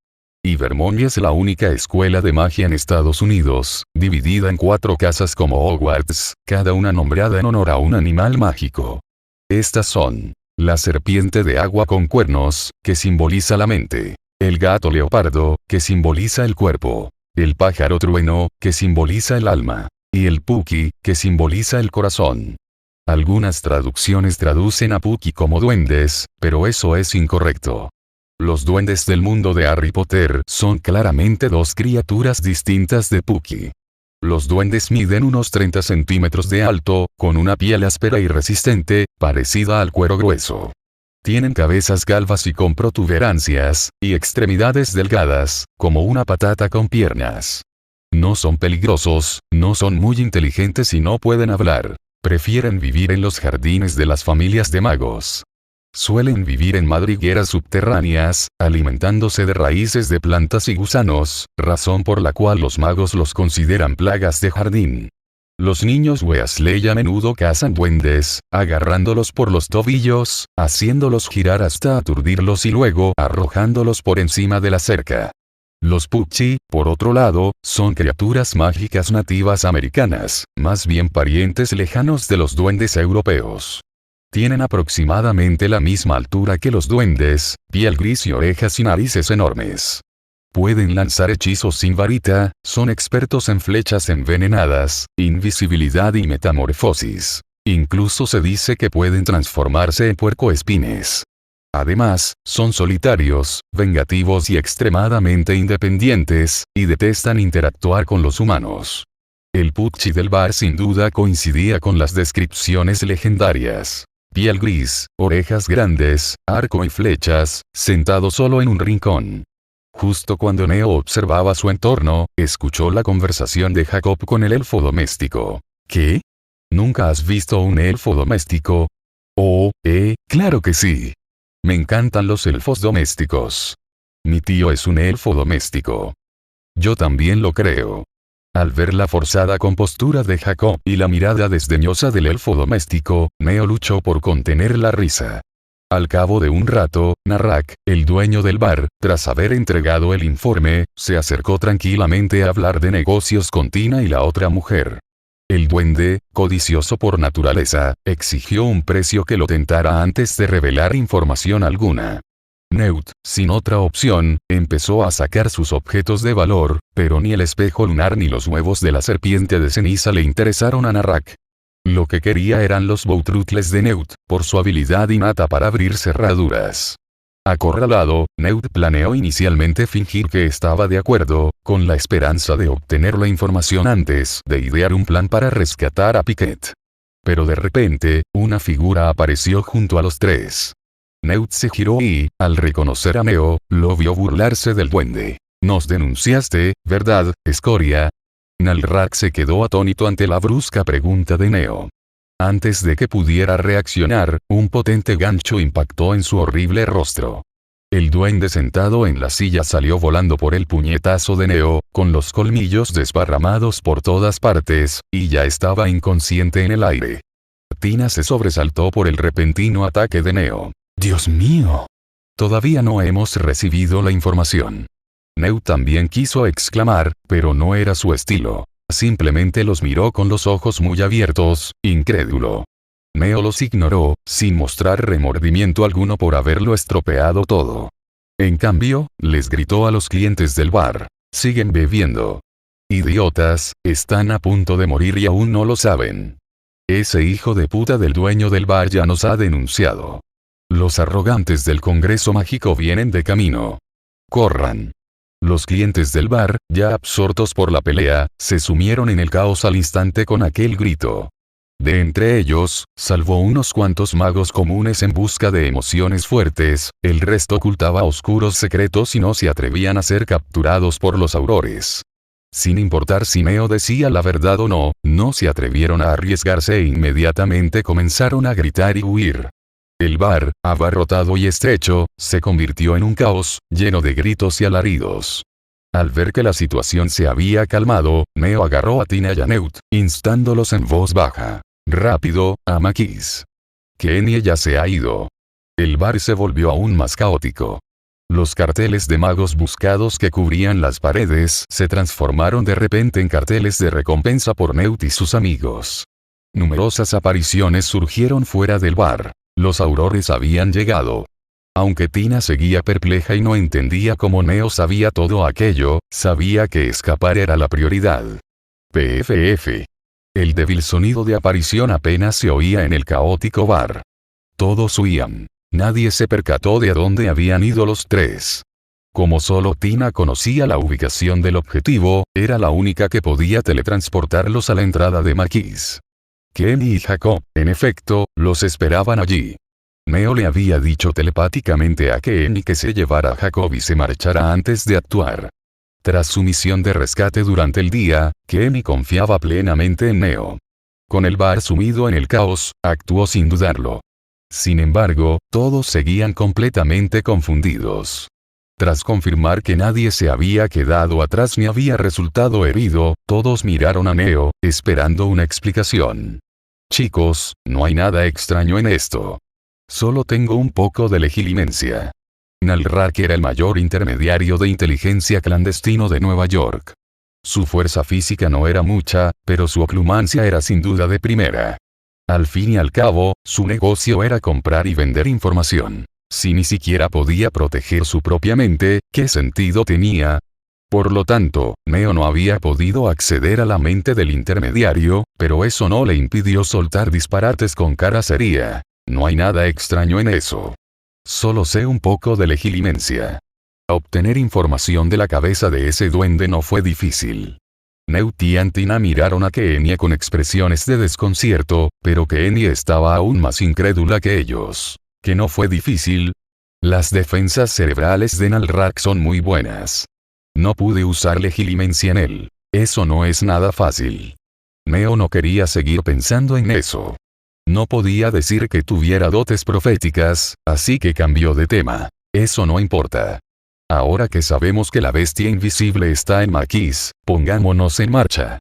y Vermont es la única escuela de magia en Estados Unidos, dividida en 4 casas como Hogwarts, cada una nombrada en honor a un animal mágico. Estas son: la serpiente de agua con cuernos, que simboliza la mente; el gato leopardo, que simboliza el cuerpo; el pájaro trueno, que simboliza el alma; y el Puki, que simboliza el corazón. Algunas traducciones traducen a Puki como duendes, pero eso es incorrecto. Los duendes del mundo de Harry Potter son claramente 2 criaturas distintas de Puki. Los duendes miden unos 30 centímetros de alto, con una piel áspera y resistente, parecida al cuero grueso. Tienen cabezas calvas y con protuberancias, y extremidades delgadas, como una patata con piernas. No son peligrosos, no son muy inteligentes y no pueden hablar. Prefieren vivir en los jardines de las familias de magos. Suelen vivir en madrigueras subterráneas, alimentándose de raíces de plantas y gusanos, razón por la cual los magos los consideran plagas de jardín. Los niños Weasley a menudo cazan duendes, agarrándolos por los tobillos, haciéndolos girar hasta aturdirlos y luego arrojándolos por encima de la cerca. Los Pucci, por otro lado, son criaturas mágicas nativas americanas, más bien parientes lejanos de los duendes europeos. Tienen aproximadamente la misma altura que los duendes, piel gris y orejas y narices enormes. Pueden lanzar hechizos sin varita, son expertos en flechas envenenadas, invisibilidad y metamorfosis. Incluso se dice que pueden transformarse en puercoespines. Además, son solitarios, vengativos y extremadamente independientes, y detestan interactuar con los humanos. El Pucci del bar sin duda coincidía con las descripciones legendarias. Piel gris, orejas grandes, arco y flechas, sentado solo en un rincón. Justo cuando Neo observaba su entorno, escuchó la conversación de Jacob con el elfo doméstico. ¿Qué? ¿Nunca has visto un elfo doméstico? Oh, claro que sí. Me encantan los elfos domésticos. Mi tío es un elfo doméstico. Yo también lo creo. Al ver la forzada compostura de Jacob y la mirada desdeñosa del elfo doméstico, Neo luchó por contener la risa. Al cabo de un rato, Narrak, el dueño del bar, tras haber entregado el informe, se acercó tranquilamente a hablar de negocios con Tina y la otra mujer. El duende, codicioso por naturaleza, exigió un precio que lo tentara antes de revelar información alguna. Newt, sin otra opción, empezó a sacar sus objetos de valor, pero ni el espejo lunar ni los huevos de la serpiente de ceniza le interesaron a Narrak. Lo que quería eran los boutrutles de Newt, por su habilidad innata para abrir cerraduras. Acorralado, Newt planeó inicialmente fingir que estaba de acuerdo, con la esperanza de obtener la información antes de idear un plan para rescatar a Piquet. Pero de repente, una figura apareció junto a los 3. Newt se giró y, al reconocer a Neo, lo vio burlarse del duende. «Nos denunciaste, ¿verdad, escoria?» Narrak se quedó atónito ante la brusca pregunta de Neo. Antes de que pudiera reaccionar, un potente gancho impactó en su horrible rostro. El duende sentado en la silla salió volando por el puñetazo de Neo, con los colmillos desparramados por todas partes, y ya estaba inconsciente en el aire. Tina se sobresaltó por el repentino ataque de Neo. «¡Dios mío! Todavía no hemos recibido la información». Newt también quiso exclamar, pero no era su estilo. Simplemente los miró con los ojos muy abiertos, incrédulo. Neo los ignoró, sin mostrar remordimiento alguno por haberlo estropeado todo. En cambio, les gritó a los clientes del bar. «Siguen bebiendo. Idiotas, están a punto de morir y aún no lo saben. Ese hijo de puta del dueño del bar ya nos ha denunciado. Los arrogantes del Congreso Mágico vienen de camino. Corran». Los clientes del bar, ya absortos por la pelea, se sumieron en el caos al instante con aquel grito. De entre ellos, salvo unos cuantos magos comunes en busca de emociones fuertes, el resto ocultaba oscuros secretos y no se atrevían a ser capturados por los aurores. Sin importar si Neo decía la verdad o no, no se atrevieron a arriesgarse e inmediatamente comenzaron a gritar y huir. El bar, abarrotado y estrecho, se convirtió en un caos, lleno de gritos y alaridos. Al ver que la situación se había calmado, Neo agarró a Tina y a Newt, instándolos en voz baja. «Rápido, Amakis. Kenny ya se ha ido». El bar se volvió aún más caótico. Los carteles de magos buscados que cubrían las paredes se transformaron de repente en carteles de recompensa por Newt y sus amigos. Numerosas apariciones surgieron fuera del bar. Los aurores habían llegado. Aunque Tina seguía perpleja y no entendía cómo Neo sabía todo aquello, sabía que escapar era la prioridad. PFF. El débil sonido de aparición apenas se oía en el caótico bar. Todos huían. Nadie se percató de a dónde habían ido los tres. Como solo Tina conocía la ubicación del objetivo, era la única que podía teletransportarlos a la entrada de Maquis. Kenny y Jacob, en efecto, los esperaban allí. Neo le había dicho telepáticamente a Kenny que se llevara a Jacob y se marchara antes de actuar. Tras su misión de rescate durante el día, Kenny confiaba plenamente en Neo. Con el bar sumido en el caos, actuó sin dudarlo. Sin embargo, todos seguían completamente confundidos. Tras confirmar que nadie se había quedado atrás ni había resultado herido, todos miraron a Neo, esperando una explicación. Chicos, no hay nada extraño en esto. Solo tengo un poco de legilimencia. Nalrak era el mayor intermediario de inteligencia clandestino de Nueva York. Su fuerza física no era mucha, pero su oclumancia era sin duda de primera. Al fin y al cabo, su negocio era comprar y vender información. Si ni siquiera podía proteger su propia mente, ¿qué sentido tenía? Por lo tanto, Neo no había podido acceder a la mente del intermediario, pero eso no le impidió soltar disparates con cara seria. No hay nada extraño en eso. Solo sé un poco de legilimencia. Obtener información de la cabeza de ese duende no fue difícil. Newt y Tina miraron a Kenya con expresiones de desconcierto, pero Kenya estaba aún más incrédula que ellos. ¿Que no fue difícil? Las defensas cerebrales de Nalrak son muy buenas. No pude usar legilimencia en él. Eso no es nada fácil. Neo no quería seguir pensando en eso. No podía decir que tuviera dotes proféticas, así que cambió de tema. Eso no importa. Ahora que sabemos que la bestia invisible está en Maquis, pongámonos en marcha.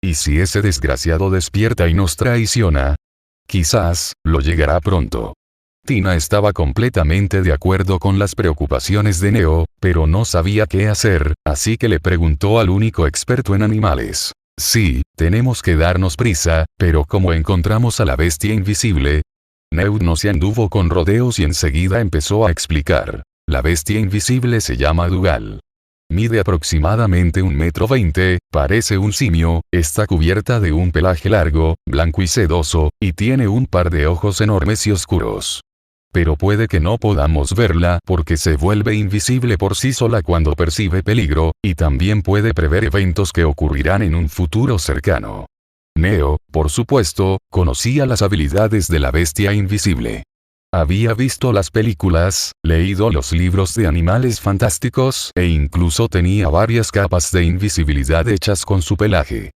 ¿Y si ese desgraciado despierta y nos traiciona? Quizás, lo llegará pronto. Tina estaba completamente de acuerdo con las preocupaciones de Neo, pero no sabía qué hacer, así que le preguntó al único experto en animales. Sí, tenemos que darnos prisa, pero ¿cómo encontramos a la bestia invisible? Neo no se anduvo con rodeos y enseguida empezó a explicar. La bestia invisible se llama Dougal. Mide aproximadamente 1,20 m, parece un simio, está cubierta de un pelaje largo, blanco y sedoso, y tiene un par de ojos enormes y oscuros. Pero puede que no podamos verla porque se vuelve invisible por sí sola cuando percibe peligro, y también puede prever eventos que ocurrirán en un futuro cercano. Neo, por supuesto, conocía las habilidades de la bestia invisible. Había visto las películas, leído los libros de animales fantásticos e incluso tenía varias capas de invisibilidad hechas con su pelaje.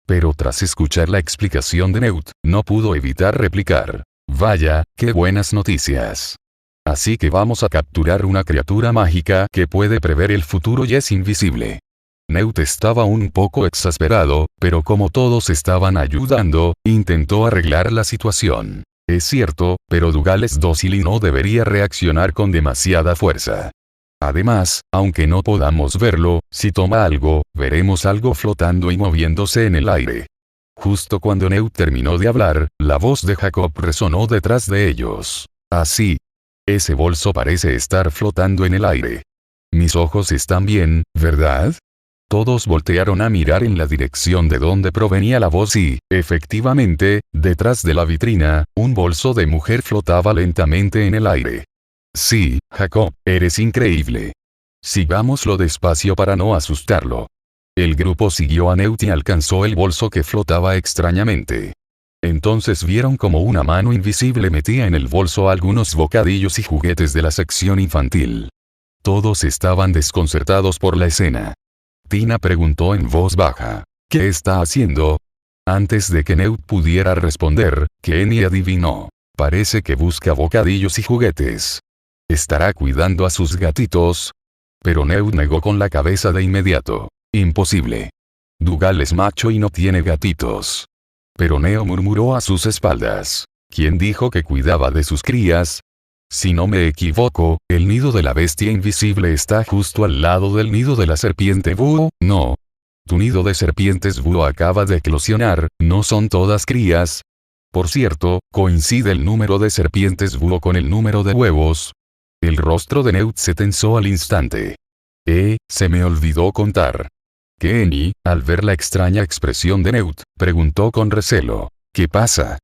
Pero tras escuchar la explicación de Newt, no pudo evitar replicar. Vaya, qué buenas noticias. Así que vamos a capturar una criatura mágica que puede prever el futuro y es invisible. Newt estaba un poco exasperado, pero como todos estaban ayudando, intentó arreglar la situación. Es cierto, pero Dougal es dócil y no debería reaccionar con demasiada fuerza. Además, aunque no podamos verlo, si toma algo, veremos algo flotando y moviéndose en el aire. Justo cuando Newt terminó de hablar, la voz de Jacob resonó detrás de ellos. Así. Ese bolso parece estar flotando en el aire. Mis ojos están bien, ¿verdad? Todos voltearon a mirar en la dirección de donde provenía la voz y, efectivamente, detrás de la vitrina, un bolso de mujer flotaba lentamente en el aire. Sí, Jacob, eres increíble. Sigámoslo despacio para no asustarlo. El grupo siguió a Newt y alcanzó el bolso que flotaba extrañamente. Entonces vieron como una mano invisible metía en el bolso algunos bocadillos y juguetes de la sección infantil. Todos estaban desconcertados por la escena. Tina preguntó en voz baja, ¿qué está haciendo? Antes de que Newt pudiera responder, Kenny adivinó. Parece que busca bocadillos y juguetes. ¿Estará cuidando a sus gatitos? Pero Newt negó con la cabeza de inmediato. Imposible. Dougal es macho y no tiene gatitos. Pero Neo murmuró a sus espaldas. ¿Quién dijo que cuidaba de sus crías? Si no me equivoco, el nido de la bestia invisible está justo al lado del nido de la serpiente búho, ¿no? Tu nido de serpientes búho acaba de eclosionar, ¿no son todas crías? Por cierto, coincide el número de serpientes búho con el número de huevos. El rostro de Newt se tensó al instante. Se me olvidó contar. Kenny, al ver la extraña expresión de Newt, preguntó con recelo, ¿qué pasa?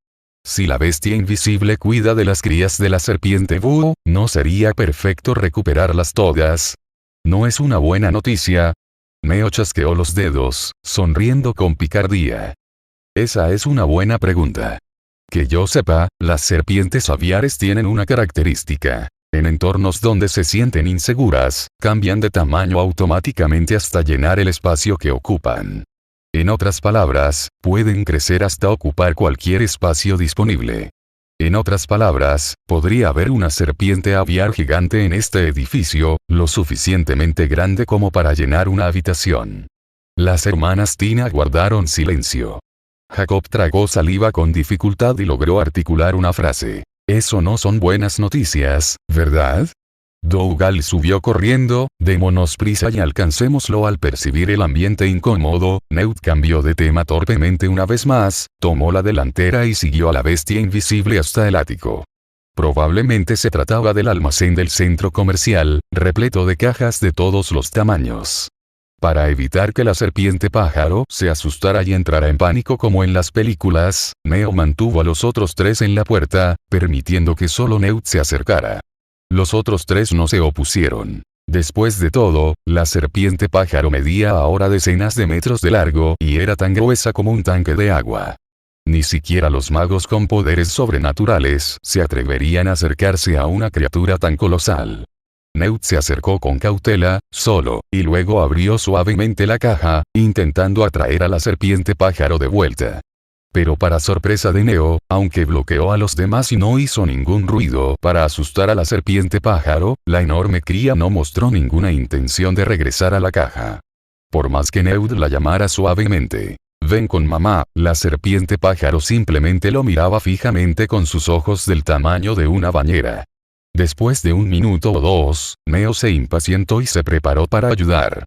Si la bestia invisible cuida de las crías de la serpiente búho, ¿no sería perfecto recuperarlas todas? ¿No es una buena noticia? Neo chasqueó los dedos, sonriendo con picardía. Esa es una buena pregunta. Que yo sepa, las serpientes aviares tienen una característica. En entornos donde se sienten inseguras, cambian de tamaño automáticamente hasta llenar el espacio que ocupan. En otras palabras, pueden crecer hasta ocupar cualquier espacio disponible. En otras palabras, podría haber una serpiente aviar gigante en este edificio, lo suficientemente grande como para llenar una habitación. Las hermanas Tina guardaron silencio. Jacob tragó saliva con dificultad y logró articular una frase. Eso no son buenas noticias, ¿verdad? Dougal subió corriendo, démonos prisa y alcancémoslo. Al percibir el ambiente incómodo, Newt cambió de tema torpemente una vez más, tomó la delantera y siguió a la bestia invisible hasta el ático. Probablemente se trataba del almacén del centro comercial, repleto de cajas de todos los tamaños. Para evitar que la serpiente pájaro se asustara y entrara en pánico como en las películas, Neo mantuvo a los otros tres en la puerta, permitiendo que solo Newt se acercara. Los otros tres no se opusieron. Después de todo, la serpiente pájaro medía ahora decenas de metros de largo y era tan gruesa como un tanque de agua. Ni siquiera los magos con poderes sobrenaturales se atreverían a acercarse a una criatura tan colosal. Newt se acercó con cautela, solo, y luego abrió suavemente la caja, intentando atraer a la serpiente pájaro de vuelta. Pero para sorpresa de Neo, aunque bloqueó a los demás y no hizo ningún ruido para asustar a la serpiente pájaro, la enorme cría no mostró ninguna intención de regresar a la caja. Por más que Newt la llamara suavemente, «Ven con mamá», la serpiente pájaro simplemente lo miraba fijamente con sus ojos del tamaño de una bañera. Después de un minuto o dos, Neo se impacientó y se preparó para ayudar.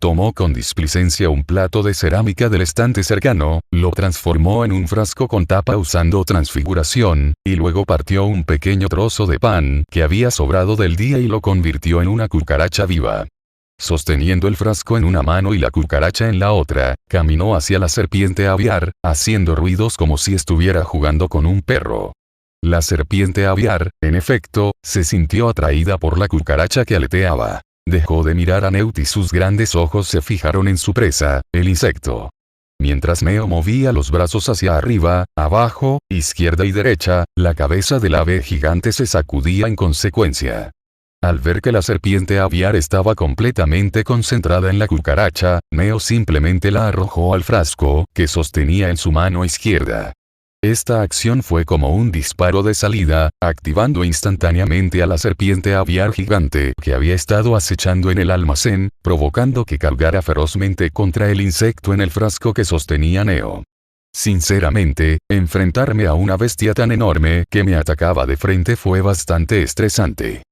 Tomó con displicencia un plato de cerámica del estante cercano, lo transformó en un frasco con tapa usando transfiguración, y luego partió un pequeño trozo de pan que había sobrado del día y lo convirtió en una cucaracha viva. Sosteniendo el frasco en una mano y la cucaracha en la otra, caminó hacia la serpiente aviar, haciendo ruidos como si estuviera jugando con un perro. La serpiente aviar, en efecto, se sintió atraída por la cucaracha que aleteaba. Dejó de mirar a Newt y sus grandes ojos se fijaron en su presa, el insecto. Mientras Neo movía los brazos hacia arriba, abajo, izquierda y derecha, la cabeza del ave gigante se sacudía en consecuencia. Al ver que la serpiente aviar estaba completamente concentrada en la cucaracha, Neo simplemente la arrojó al frasco que sostenía en su mano izquierda. Esta acción fue como un disparo de salida, activando instantáneamente a la serpiente aviar gigante que había estado acechando en el almacén, provocando que cargara ferozmente contra el insecto en el frasco que sostenía Neo. Sinceramente, enfrentarme a una bestia tan enorme que me atacaba de frente fue bastante estresante.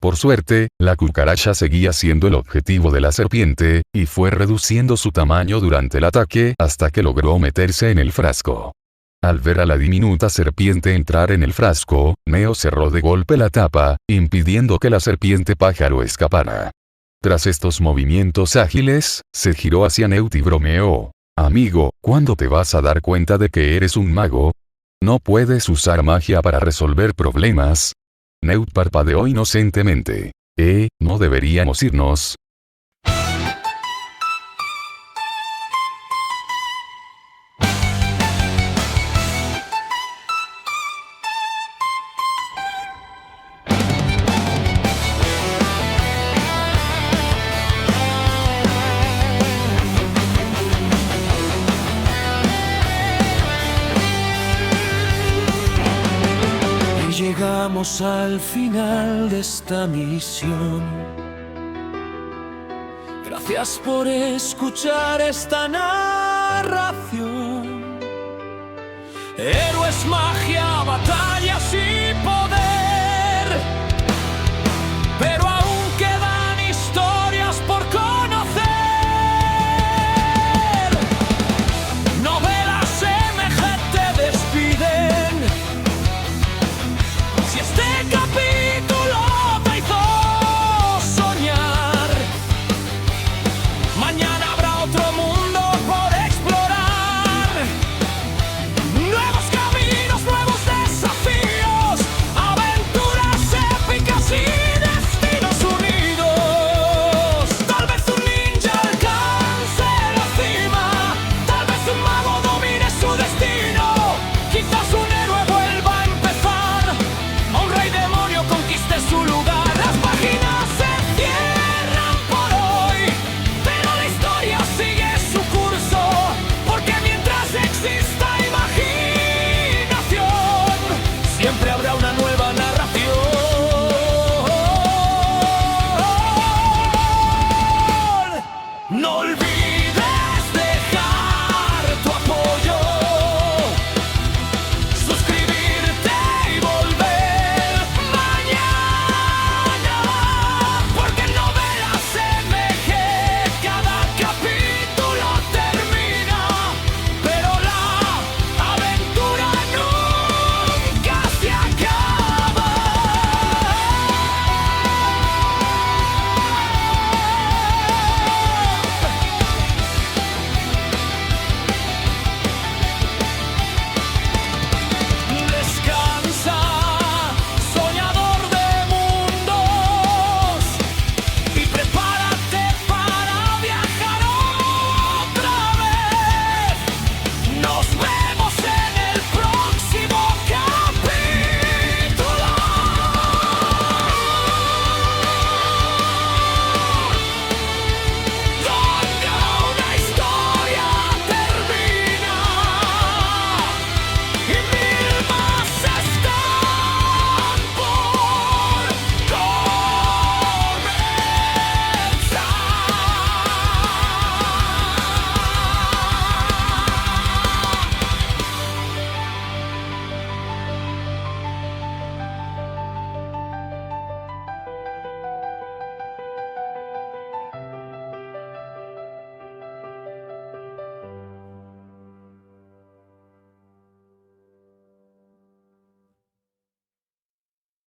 Por suerte, la cucaracha seguía siendo el objetivo de la serpiente, y fue reduciendo su tamaño durante el ataque hasta que logró meterse en el frasco. Al ver a la diminuta serpiente entrar en el frasco, Neo cerró de golpe la tapa, impidiendo que la serpiente pájaro escapara. Tras estos movimientos ágiles, se giró hacia Newt y bromeó. «Amigo, ¿cuándo te vas a dar cuenta de que eres un mago? ¿No puedes usar magia para resolver problemas?» Newt parpadeó inocentemente. ¿No deberíamos irnos? Llegamos al final de esta misión. Gracias por escuchar esta narración. Héroes, magia, batallas y poder.